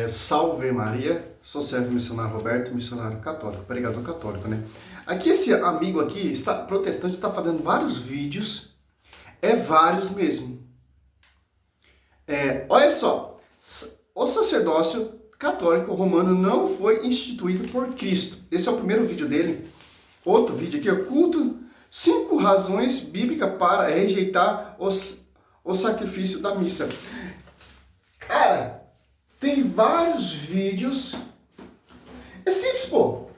Salve Maria, sou servo missionário Roberto, missionário católico, pregador católico, né? Aqui esse amigo aqui, protestante, está fazendo vários vídeos, vários mesmo. Olha só, o sacerdócio católico romano não foi instituído por Cristo. Esse é o primeiro vídeo dele. Outro vídeo aqui, culto, 5 razões bíblicas para rejeitar o sacrifício da missa. Cara, tem vários vídeos. É simples, pô.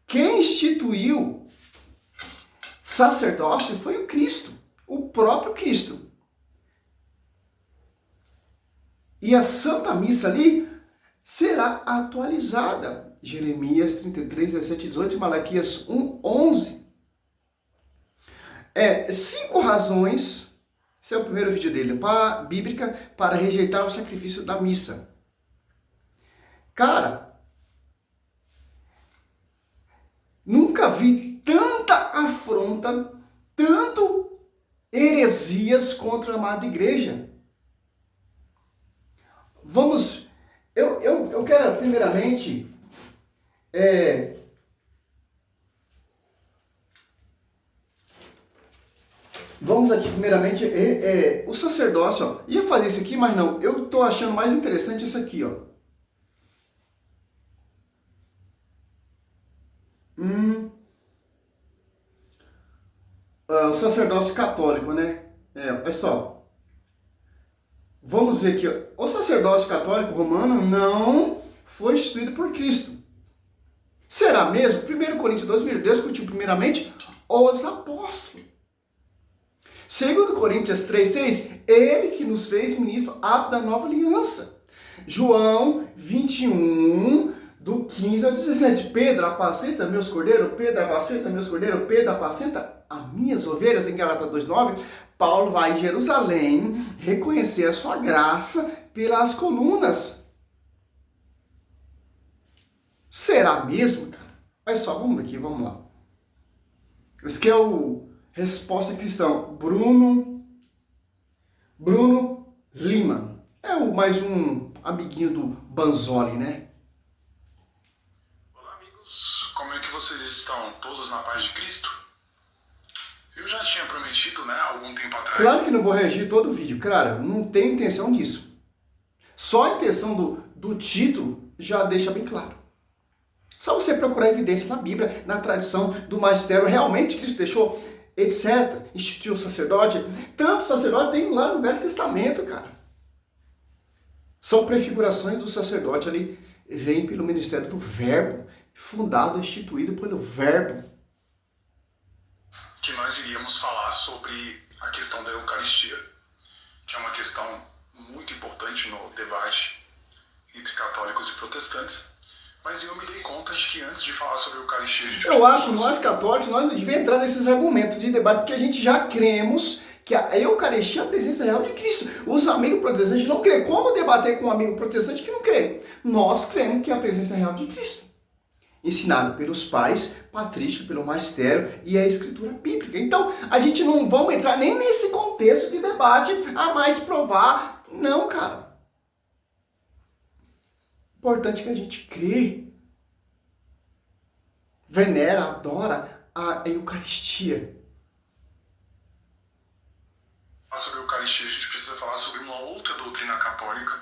Quem instituiu sacerdócio foi o Cristo, o próprio Cristo. E a Santa Missa ali será atualizada. Jeremias 33, 17, 18, Malaquias 1, 11. 5 razões. Esse é o primeiro vídeo dele, bíblica, para rejeitar o sacrifício da missa. Cara, nunca vi tanta afronta, tanto heresias contra a amada igreja. Eu quero primeiramente vamos aqui primeiramente o sacerdócio, ó. Ia fazer isso aqui, mas não. Eu tô achando mais interessante isso aqui, ó. O sacerdócio católico, né? Olha só. Vamos ver aqui, ó. O sacerdócio católico romano não foi instituído por Cristo. Será mesmo? 1 Coríntios 2, Deus discutiu primeiramente os apóstolos. 2 Coríntios 3,6, ele que nos fez ministro da nova aliança. João 21, do 15 ao 17. Pedro, apacenta meus cordeiros, Pedro, apacenta meus cordeiros, Pedro, apacenta as minhas ovelhas, em Gálatas 2,9. Paulo vai em Jerusalém reconhecer a sua graça pelas colunas. Será mesmo, cara? Olha só, vamos aqui, vamos lá. Esse aqui é o Resposta Cristã. Bruno Lima. Mais um amiguinho do Banzoli, né? Olá, amigos. Como é que vocês estão? Todos na paz de Cristo? Eu já tinha prometido, né, algum tempo atrás... Claro que não vou reagir todo o vídeo, cara. Não tem intenção disso. Só a intenção do título já deixa bem claro. Só você procurar evidência na Bíblia, na tradição do magistério, realmente Cristo deixou, etc. Instituiu o sacerdote. Tanto sacerdote tem lá no Velho Testamento, cara. São prefigurações do sacerdote ali. Vem pelo ministério do Verbo, fundado, instituído pelo Verbo. Que nós iríamos falar sobre a questão da Eucaristia, que é uma questão muito importante no debate entre católicos e protestantes. Mas eu me dei conta de que antes de falar sobre a Eucaristia... Eu acho, nós católicos, nós não devemos entrar nesses argumentos de debate, porque a gente já cremos que a Eucaristia é a presença real de Cristo. Os amigos protestantes não creem. Como debater com um amigo protestante que não crê? Nós cremos que é a presença real de Cristo. Ensinado pelos pais, patrístico, pelo magistério e a escritura bíblica. Então, a gente não vamos entrar nem nesse contexto de debate a mais provar. Não, cara. Importante que a gente crê, venera, adora a Eucaristia. Sobre a Eucaristia, a gente precisa falar sobre uma outra doutrina católica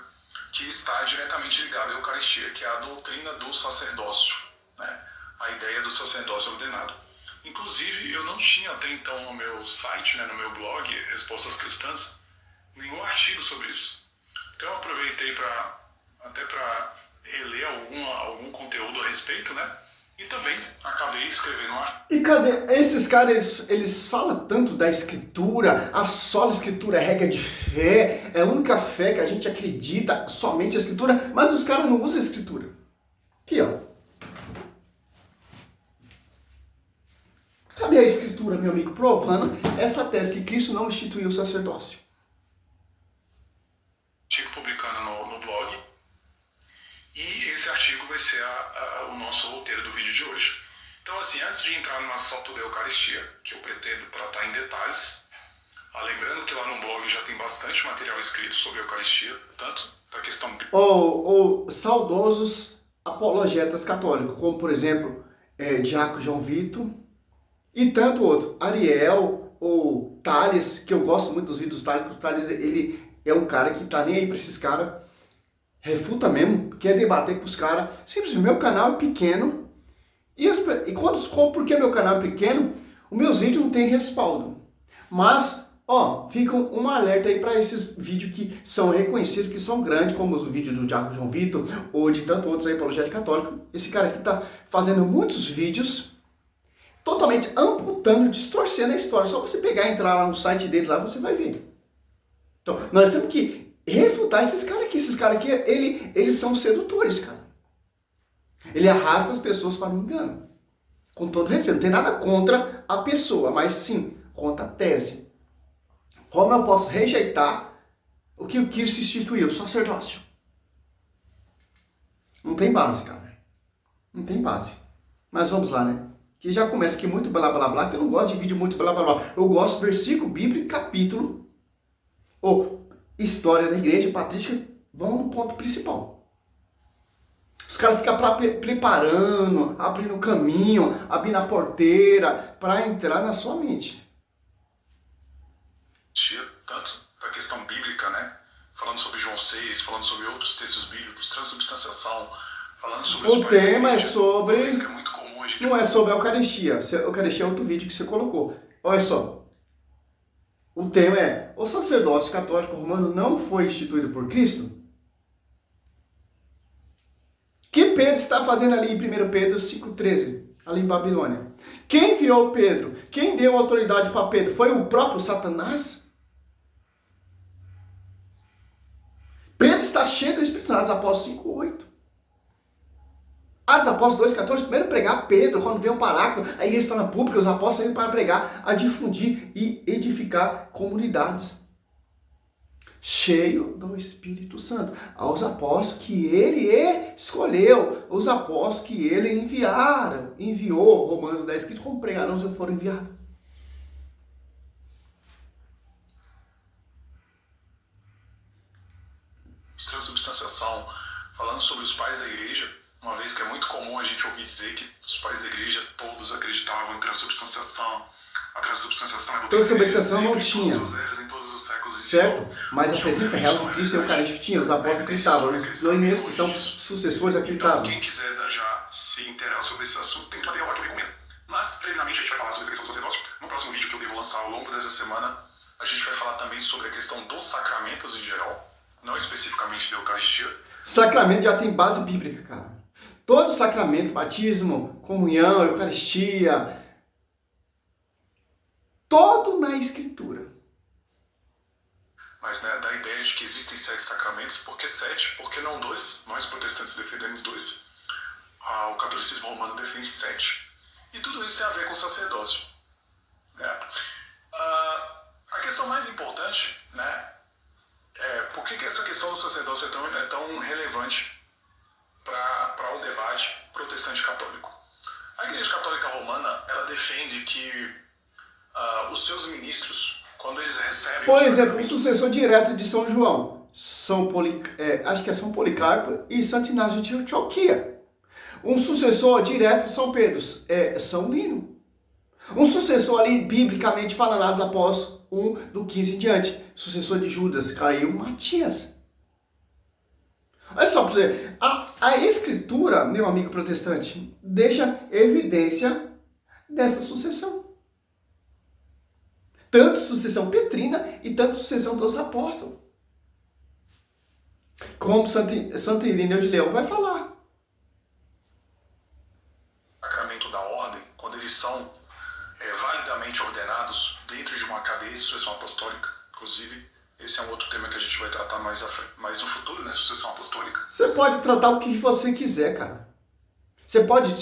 que está diretamente ligada à Eucaristia, que é a doutrina do sacerdócio, né? A ideia do sacerdócio ordenado. Inclusive, eu não tinha até então no meu site, né, no meu blog, Respostas Cristãs, nenhum artigo sobre isso. Então eu aproveitei para reler algum conteúdo a respeito, né? E também acabei escrevendo um artigo. E cadê? Esses caras, eles falam tanto da escritura, a sola escritura é regra de fé, é a única fé que a gente acredita, somente a escritura, mas os caras não usam a escritura. Aqui, ó. Cadê a escritura, meu amigo, provando essa tese que Cristo não instituiu o sacerdócio? Artigo publicando no blog. E esse artigo vai ser o nosso roteiro do vídeo de hoje. Então, assim, antes de entrar no assunto da Eucaristia, que eu pretendo tratar em detalhes, Lembrando que lá no blog já tem bastante material escrito sobre a Eucaristia, tanto da questão... Ou saudosos apologetas católicos, como por exemplo, Diácono João Vitor, e tanto outro, Ariel ou Thales, que eu gosto muito dos vídeos do Thales, porque o Thales ele é um cara que tá nem aí pra esses caras, refuta mesmo, quer debater com os caras. Simplesmente, meu canal é pequeno, porque meu canal é pequeno, os meus vídeos não tem respaldo. Mas, fica um alerta aí para esses vídeos que são reconhecidos, que são grandes, como os vídeos do Diácono João Vitor, ou de tanto outros aí, apologética católica. Esse cara aqui tá fazendo muitos vídeos totalmente amputando, distorcendo a história. Só você pegar e entrar lá no site dele, lá você vai ver. Então, nós temos que refutar esses caras aqui. Esses caras aqui, eles são sedutores, cara. Ele arrasta as pessoas para o engano. Com todo respeito. Não tem nada contra a pessoa, mas sim contra a tese. Como eu posso rejeitar o que o Cristo instituiu? O sacerdócio. Não tem base, cara. Não tem base. Mas vamos lá, né? Que já começa aqui muito blá blá blá, que eu não gosto de vídeo muito blá blá blá. Eu gosto de versículo bíblico, capítulo, ou história da igreja, patrística, vão no ponto principal. Os caras ficam preparando, abrindo o caminho, abrindo a porteira, para entrar na sua mente. Tanto da questão bíblica, né? Falando sobre João 6, falando sobre outros textos bíblicos, transubstanciação, falando sobre... O tema é sobre... Que é muito comum a gente... Não é sobre a Eucaristia. A Eucaristia é outro vídeo que você colocou. Olha só. O tema é: o sacerdócio católico romano não foi instituído por Cristo? O que Pedro está fazendo ali em 1 Pedro 5,13, ali em Babilônia? Quem enviou Pedro? Quem deu autoridade para Pedro? Foi o próprio Satanás? Pedro está cheio do Espírito Santo, Apóstolos 5,8. Atos Apóstolos 2,14, primeiro pregar Pedro, quando veio o Paráclito, a igreja está na pública, os apóstolos saíram para pregar, a difundir e edificar comunidades. Cheio do Espírito Santo. Aos apóstolos que ele escolheu, os apóstolos que ele enviou, Romanos 10, que como pregaram os foram enviados. Transubstanciação, falando sobre os pais da igreja, uma vez que é muito comum a gente ouvir dizer que os pais da igreja todos acreditavam em transubstanciação. A transubstanciação é transubstanciação não tinha. Em todos os séculos. Certo? Mas a presença real de Cristo e a Eucaristia tinha. Os apóstolos acreditavam. Os dois cristãos sucessores acreditavam. Quem quiser já se inteirar sobre esse assunto, tem material lá que eu recomendo. Mas, previamente, a gente vai falar sobre essa questão do sacerdócio. No próximo vídeo que eu devo lançar ao longo dessa semana, a gente vai falar também sobre a questão dos sacramentos em geral, não especificamente da Eucaristia. Sacramento já tem base bíblica, cara. Todo sacramento, batismo, comunhão, Eucaristia, todo na Escritura. Mas né, da ideia de que existem 7 sacramentos, por que 7? Por que não 2? Nós protestantes defendemos 2. O catolicismo romano defende 7. E tudo isso tem a ver com o sacerdócio. A questão mais importante, né, é por que essa questão do sacerdócio é tão relevante para o debate protestante católico. A Igreja Católica Romana, ela defende que os seus ministros, quando eles recebem... Por exemplo, o sucessor direto de São João, acho que é São Policarpo e Santo Inácio de Antioquia. Um sucessor direto de São Pedro é São Lino. Um sucessor ali, biblicamente falando, Atos Apóstolos 1, do 15 em diante. Sucessor de Judas, caiu Matias. Olha só, para você, a Escritura, meu amigo protestante, deixa evidência dessa sucessão. Tanto sucessão petrina e tanto sucessão dos apóstolos. Como Santo Irineu de Leão vai falar. Sacramento da ordem, quando eles são validamente ordenados dentro de uma cadeia de sucessão apostólica, inclusive... Esse é um outro tema que a gente vai tratar mais no futuro, né? Sucessão apostólica. Você pode tratar o que você quiser, cara. Você pode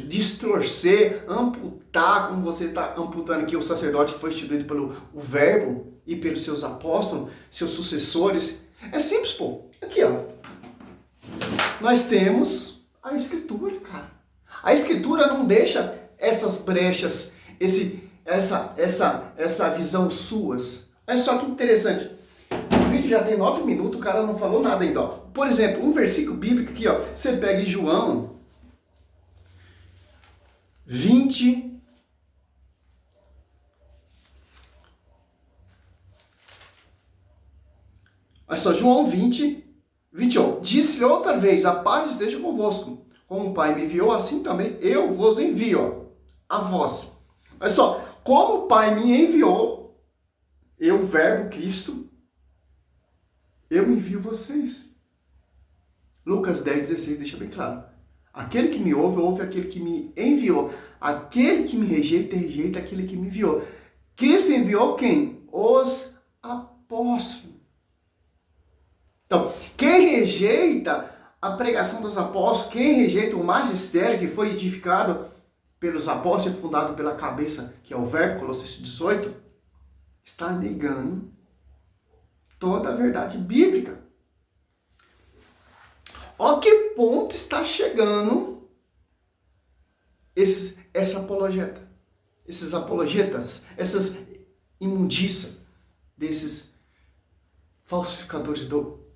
distorcer, amputar, como você está amputando aqui o sacerdote que foi instituído pelo Verbo e pelos seus apóstolos, seus sucessores. É simples, pô. Aqui, ó. Nós temos a Escritura, cara. A Escritura não deixa essas brechas, essa visão suas. Olha só que interessante. O vídeo já tem 9 minutos, o cara não falou nada ainda. Ó. Por exemplo, um versículo bíblico aqui, ó. Você pega em João 20. Olha só, João 20, 21. Disse-lhe outra vez, a paz esteja convosco. Como o Pai me enviou, assim também eu vos envio, ó, a vós. Olha só, como o Pai me enviou, eu, Verbo Cristo, eu envio vocês. Lucas 10, 16 deixa bem claro. Aquele que me ouve, ouve aquele que me enviou. Aquele que me rejeita, rejeita aquele que me enviou. Cristo enviou quem? Os apóstolos. Então, quem rejeita a pregação dos apóstolos, quem rejeita o magistério que foi edificado pelos apóstolos e fundado pela cabeça, que é o Verbo, Colossenses 18, está negando toda a verdade bíblica. Olha que ponto está chegando essa apologeta, esses apologetas, essas imundícias desses falsificadores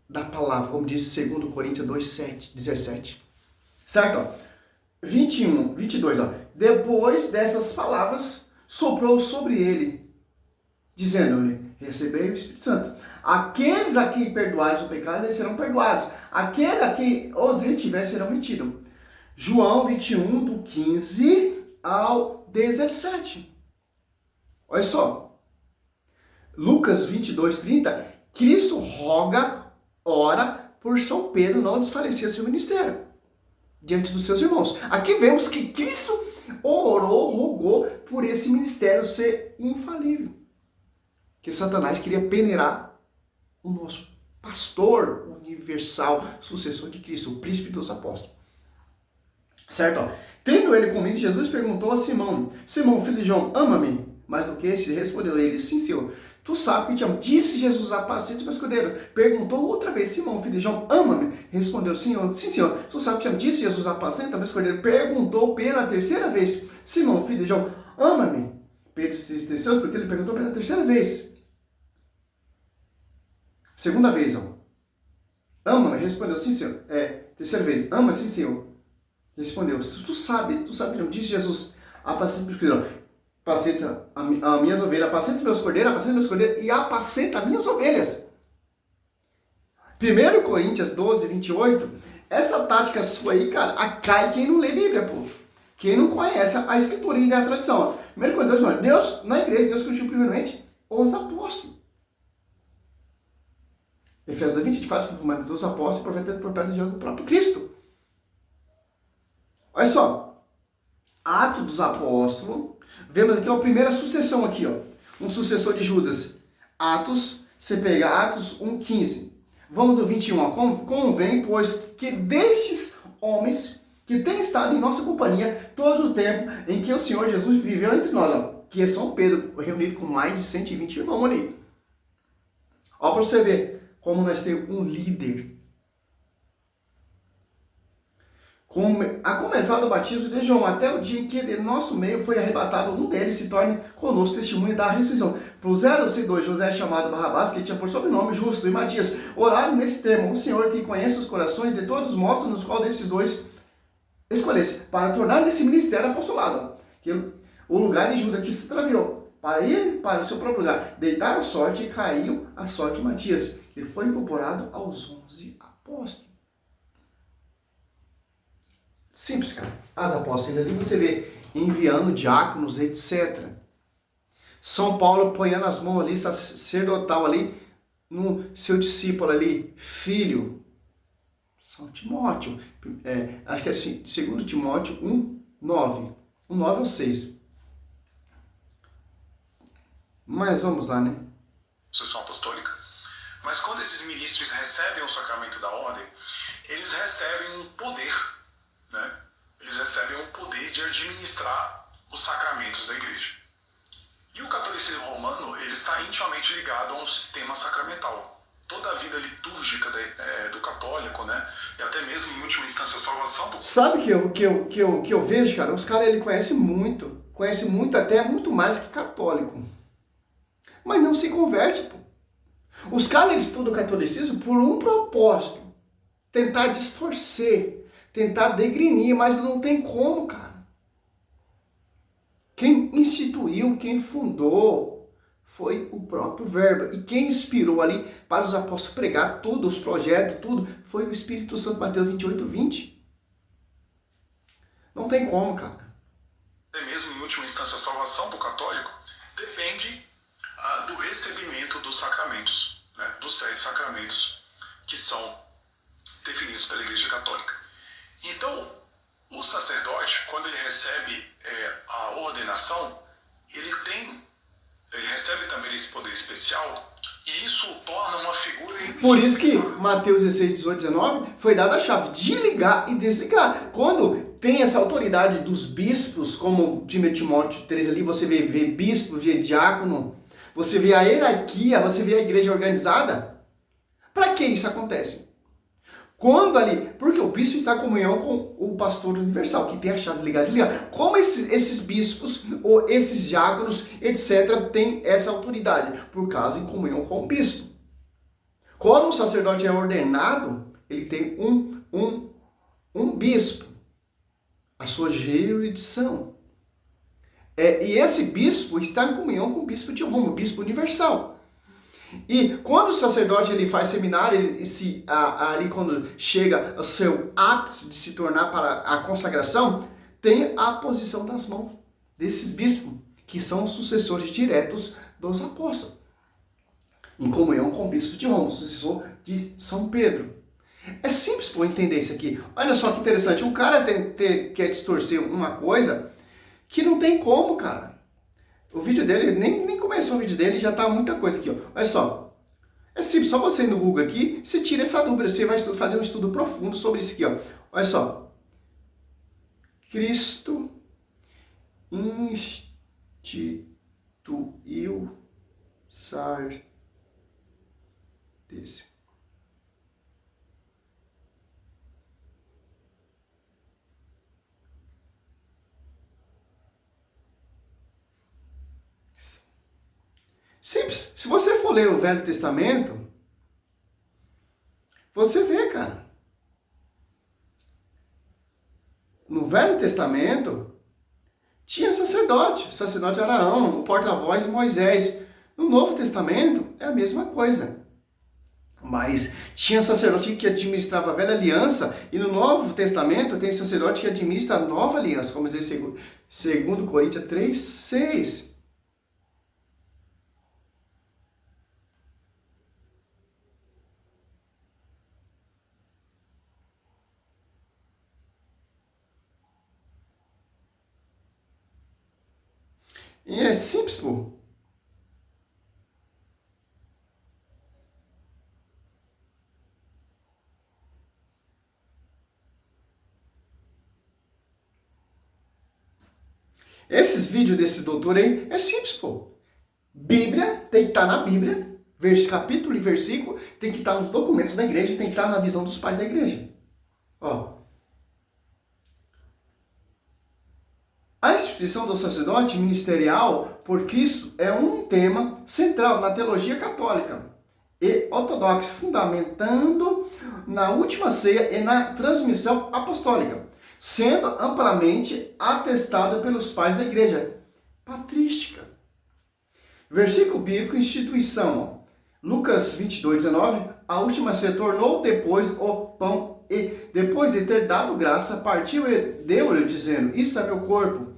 da palavra, como diz 2 Coríntios 2, 17. Certo? Ó, 21, 22. Ó. Depois dessas palavras, soprou sobre ele, dizendo-lhe, recebei o Espírito Santo. Aqueles a quem perdoares o pecado, eles serão perdoados. Aquele a quem os retiver, serão retidos. João 21, do 15 ao 17. Olha só. Lucas 22, 30. Cristo roga, ora, por São Pedro não desfalecer seu ministério diante dos seus irmãos. Aqui vemos que Cristo orou, rogou por esse ministério ser infalível. Que Satanás queria peneirar o nosso pastor universal, sucessor de Cristo, o príncipe dos apóstolos. Certo? Ó. Tendo ele comido, Jesus perguntou a Simão, Simão, filho de João, ama-me? Mais do que esse, respondeu ele, sim, Senhor. Tu sabes que te amo. Disse Jesus, apacente meu escudeiro. Perguntou outra vez, Simão, filho de João, ama-me? Respondeu, Senhor, sim, Senhor. Tu sabes que te amo. Disse Jesus, apacenta meu escudeiro. Perguntou pela terceira vez, Simão, filho de João, ama-me? Pedro se entristeceu porque ele perguntou pela terceira vez. Segunda vez, ó. Ama-me? Respondeu, sim, Senhor. Terceira vez, ama, sim, Senhor. Respondeu, tu sabe, não. Disse Jesus, apacenta meu escudeiro. Apacenta as minhas ovelhas, apacenta meus cordeiros, e apacenta minhas ovelhas. 1 Coríntios 12, 28, essa tática sua aí, cara, cai quem não lê Bíblia, pô. Quem não conhece a Escritura e a tradição. 1 Coríntios 12, Deus, na igreja, Deus constituiu primeiramente os apóstolos. Efésios 2, 20, faz o fundamento dos apóstolos e profeta por perto do próprio Cristo. Olha só, Atos dos Apóstolos, vemos aqui a primeira sucessão aqui, ó, um sucessor de Judas. Atos, você pega Atos 1,15. Vamos do 21, ó. Convém, pois, que destes homens que têm estado em nossa companhia todo o tempo em que o Senhor Jesus viveu entre nós, ó, que é São Pedro, reunido com mais de 120 irmãos ali. Ó, para você ver como nós temos um líder. A começar do batismo de João, até o dia em que de nosso meio foi arrebatado um deles, se torne conosco testemunha da ressurreição. Puseram-se dois, José chamado Barrabás, que tinha por sobrenome Justo, e Matias. Oraram nesse termo, o Senhor que conhece os corações de todos mostra nos qual desses dois escolhesse, para tornar nesse ministério apostolado, que o lugar de Judas que se traviou, para ir para o seu próprio lugar. Deitaram a sorte e caiu a sorte de Matias, que foi incorporado aos 11 apóstolos. Simples, cara. As apóstolas ali você vê enviando diáconos, etc. São Paulo ponhando as mãos ali, sacerdotal ali, no seu discípulo ali, filho. São Timóteo. Acho que é assim, 2 Timóteo 1, 9. 1, 9 ou 6. Mas vamos lá, né? Sucessão apostólica. Mas quando esses ministros recebem o sacramento da ordem, eles recebem um poder, né? Eles recebem o poder de administrar os sacramentos da igreja. E o catolicismo romano, ele está intimamente ligado a um sistema sacramental. Toda a vida litúrgica do católico, né? E até mesmo, em última instância, a salvação do... Sabe que eu vejo, cara? Os caras, ele conhece muito até muito mais que católico. mas não se converte, pô. Os caras eles estudam o catolicismo por um propósito, tentar distorcer, tentar degrinir, mas não tem como, cara. Quem instituiu, quem fundou foi o próprio Verbo. E quem inspirou ali para os apóstolos pregar tudo, os projetos, tudo, foi o Espírito Santo, Mateus 28, 20. Não tem como, cara. Até mesmo, em última instância, a salvação do católico depende do recebimento dos sacramentos, né, dos 7 sacramentos que são definidos pela Igreja Católica. Então, o sacerdote, quando ele recebe a ordenação, ele recebe também esse poder especial e isso o torna uma figura... Por isso que Mateus 16, 18, 19 foi dada a chave de ligar e desligar. Quando tem essa autoridade dos bispos, como 1 Timóteo 3 ali, você vê bispo, vê diácono, você vê a hierarquia, você vê a igreja organizada. Para que isso acontece? Quando ali, porque o bispo está em comunhão com o pastor universal, que tem a chave de ligar e desligar. Como esses bispos, ou esses diáconos, etc., têm essa autoridade? Por causa em comunhão com o bispo. Quando o sacerdote é ordenado, ele tem um bispo, a sua jurisdição. E esse bispo está em comunhão com o bispo de Roma, o bispo universal. E quando o sacerdote ele faz seminário, ali quando chega ao seu ápice de se tornar para a consagração, tem a posição das mãos desses bispos, que são os sucessores diretos dos apóstolos. Em comunhão com o bispo de Roma, o sucessor de São Pedro. É simples para entender isso aqui. Olha só que interessante, o cara quer distorcer uma coisa que não tem como, cara. O vídeo dele, nem começou o vídeo dele, já tá muita coisa aqui, ó. Olha só. É simples, só você ir no Google aqui, você tira essa dúvida, você vai fazer um estudo profundo sobre isso aqui, ó. Olha só. Cristo instituiu sardênio. Simples. Se você for ler o Velho Testamento, você vê, cara. No Velho Testamento, tinha sacerdote. O sacerdote Arão, o porta-voz Moisés. No Novo Testamento, é a mesma coisa. Mas tinha sacerdote que administrava a velha aliança, e no Novo Testamento tem sacerdote que administra a nova aliança, como diz 2 Coríntios 3, 6. E é simples, pô. Esses vídeos desse doutor aí é simples, pô. Bíblia tem que estar na Bíblia, capítulo e versículo, tem que estar nos documentos da igreja, tem que estar na visão dos pais da igreja. Ó. A instituição do sacerdote ministerial por Cristo é um tema central na teologia católica e ortodoxa, fundamentando na última ceia e na transmissão apostólica, sendo amplamente atestado pelos pais da igreja patrística. Versículo bíblico, instituição. Lucas 22, 19, a última ceia tornou depois o pão e, depois de ter dado graça, partiu e deu-lhe, dizendo, isto é meu corpo,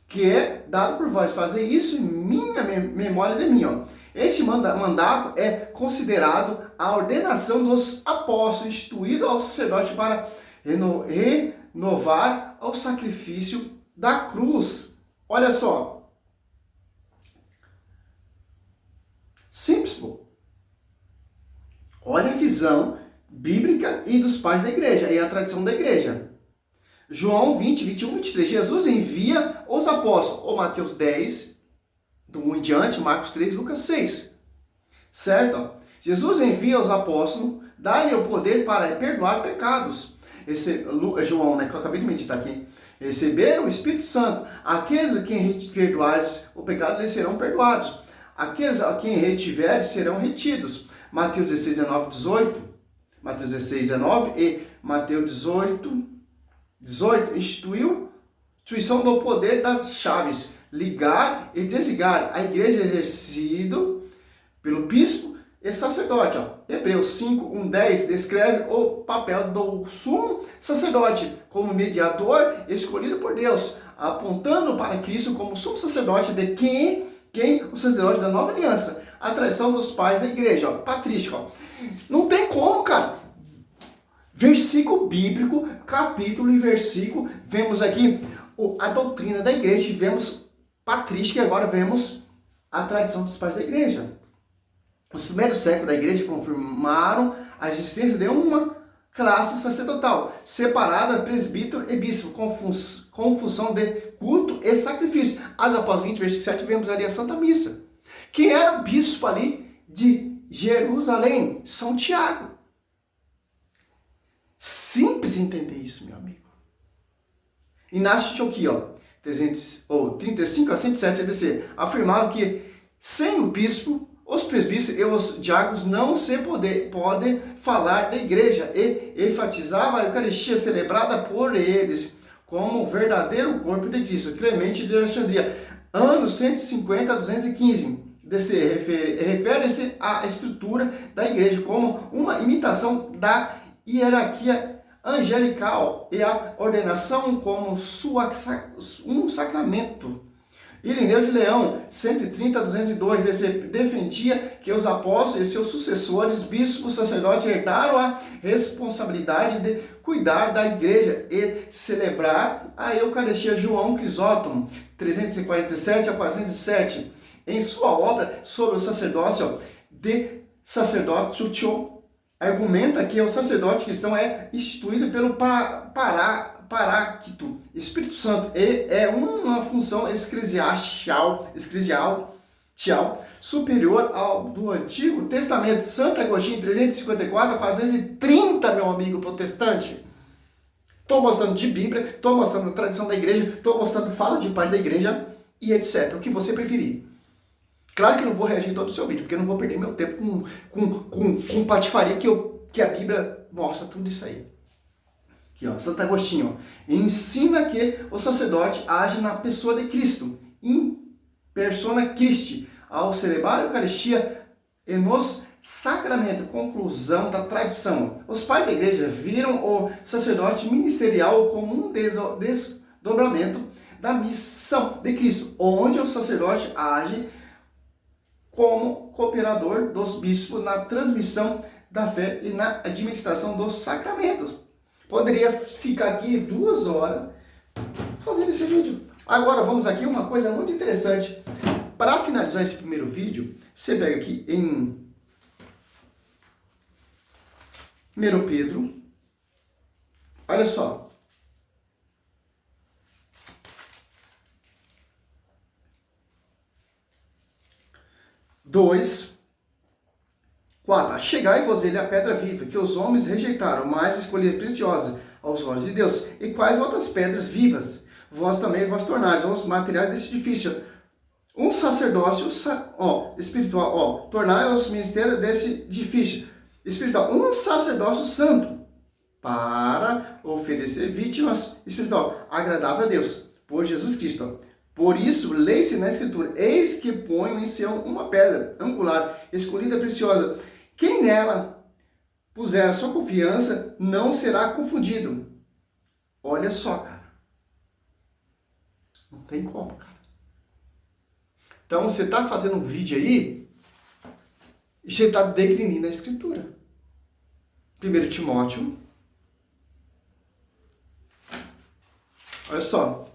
que é dado por vós, fazer isso em minha memória de mim. Ó. Este mandato é considerado a ordenação dos apóstolos, instituído ao sacerdote para renovar o sacrifício da cruz. Olha só. Simples, pô. Olha a visão bíblica e dos pais da igreja, e a tradição da igreja. João 20, 21, 23. Jesus envia os apóstolos. Ou Mateus 10, do 1 em diante, Marcos 3, Lucas 6. Certo? Jesus envia os apóstolos, dá-lhe o poder para perdoar pecados. João, né, que eu acabei de meditar aqui. Receber o Espírito Santo. Aqueles a quem perdoares o pecado, eles serão perdoados. aqueles a quem retiver serão retidos. Mateus 16, 19, 18. Mateus 16, 19 e Mateus 18, 18. Instituição do poder das chaves. Ligar e desligar a igreja exercido pelo bispo e sacerdote. Ó. Hebreus 5, 1, 10 descreve o papel do sumo sacerdote como mediador escolhido por Deus, apontando para Cristo como sumo sacerdote de quem o sacerdote da nova aliança, a tradição dos pais da igreja, ó, patrística. Ó. Não tem como, cara. Versículo bíblico, capítulo e versículo, vemos aqui a doutrina da igreja, vemos patrística e agora vemos a tradição dos pais da igreja. Os primeiros séculos da igreja confirmaram a existência de uma classe sacerdotal, separada presbítero e bispo, com função de culto e sacrifício. Atos Apóstolos 20, versículo 7, vemos ali a Santa Missa. Quem era o bispo ali de Jerusalém? São Tiago. Simples entender isso, meu amigo. Inácio aqui, ó, 35 a 107 ADC, afirmava que sem o bispo, os presbíteros e os diáconos não se podem falar da igreja e enfatizava a Eucaristia celebrada por eles como o verdadeiro corpo de Cristo. Clemente de Alexandria, anos 150 a 215. DC refere-se à estrutura da igreja como uma imitação da hierarquia angelical e a ordenação como um sacramento. Irineu de Leão, 130 a 202, defendia que os apóstolos e seus sucessores, bispos, sacerdotes, herdaram a responsabilidade de cuidar da igreja e celebrar a Eucaristia. João Crisóstomo, 347 a 407, em sua obra sobre o sacerdócio de sacerdócio, argumenta que o sacerdote cristão é instituído pelo Paráclito, Espírito Santo, e é uma função eclesial superior ao do Antigo Testamento. Santo Agostinho, 354 a 430, meu amigo protestante. Estou mostrando de Bíblia, estou mostrando a tradição da igreja, estou mostrando fala de paz da igreja e etc. O que você preferir. Claro que eu não vou reagir todo o seu vídeo, porque eu não vou perder meu tempo com patifaria que a Bíblia mostra tudo isso aí. Aqui, ó, Santo Agostinho, ó, ensina que o sacerdote age na pessoa de Cristo, in persona Christi, ao celebrar a Eucaristia e nos sacramentos. Conclusão da tradição. Os pais da igreja viram o sacerdote ministerial como um desdobramento da missão de Cristo, onde o sacerdote age como cooperador dos bispos na transmissão da fé e na administração dos sacramentos. Poderia ficar aqui 2 horas fazendo esse vídeo. Agora vamos aqui uma coisa muito interessante. Para finalizar esse primeiro vídeo, você pega aqui em 1 Pedro. Olha só. 2, 4. Chegai-vos ele a pedra viva, que os homens rejeitaram, mas escolher preciosa aos olhos de Deus. E quais outras pedras vivas? Vós também vos tornais os materiais desse edifício. Um sacerdócio espiritual, tornai os ministérios desse edifício espiritual. Um sacerdócio santo, para oferecer vítimas espiritual agradável a Deus, por Jesus Cristo. Por isso, lê-se na Escritura, eis que ponho em Sião uma pedra angular, escolhida preciosa. Quem nela puser a sua confiança, não será confundido. Olha só, cara. Não tem como, cara. Então, você está fazendo um vídeo aí, e você está declinando a Escritura. 1 Timóteo. Olha só.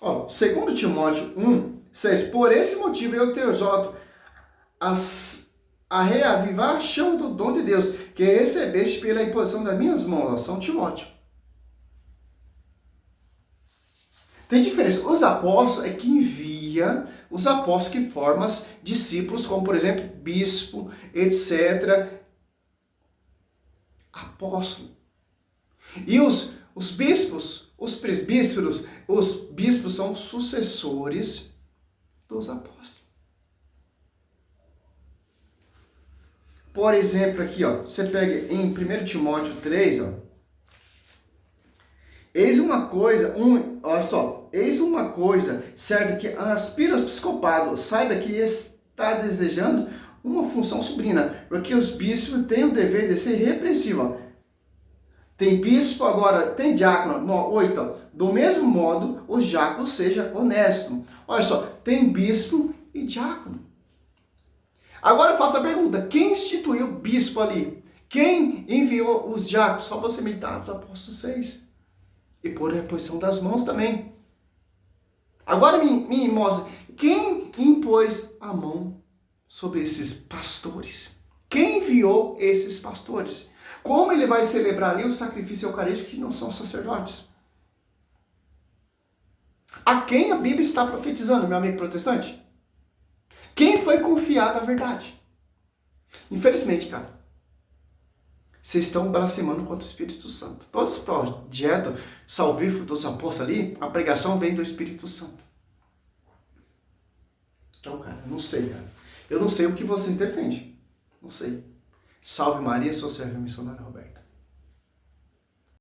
2 Timóteo 1, 6. Por esse motivo eu te exorto a reavivar a chama do dom de Deus, que recebeste pela imposição das minhas mãos. São Timóteo. Tem diferença. Os apóstolos é que envia, os apóstolos que formam discípulos, como por exemplo, bispo, etc. Apóstolo. E os bispos, os presbíteros, os bispos são sucessores dos apóstolos. Por exemplo, aqui, ó, você pega em 1 Timóteo 3, ó. Eis uma coisa certa que aspira ao episcopado, saiba que está desejando uma função sublina, porque os bispos têm o dever de ser repreensível. Tem bispo, agora tem diácono. No 8, ó. Do mesmo modo, os diáconos sejam honestos. Olha só, tem bispo e diácono. Agora eu faço a pergunta, quem instituiu o bispo ali? Quem enviou os diáconos? Só você militar dos apóstolos 6. E por a posição das mãos também. Agora me mostra, quem impôs a mão sobre esses pastores? Quem enviou esses pastores? Como ele vai celebrar ali o sacrifício eucarístico que não são sacerdotes? A quem a Bíblia está profetizando, meu amigo protestante? Quem foi confiado a verdade? Infelizmente, cara, vocês estão blasfemando contra o Espírito Santo. Todos os projetos salvíficos dos apóstolos ali, a pregação vem do Espírito Santo. Então, cara, eu não sei, cara. Eu não sei o que vocês defendem. Não sei. Salve Maria, sou servo missionário Roberto.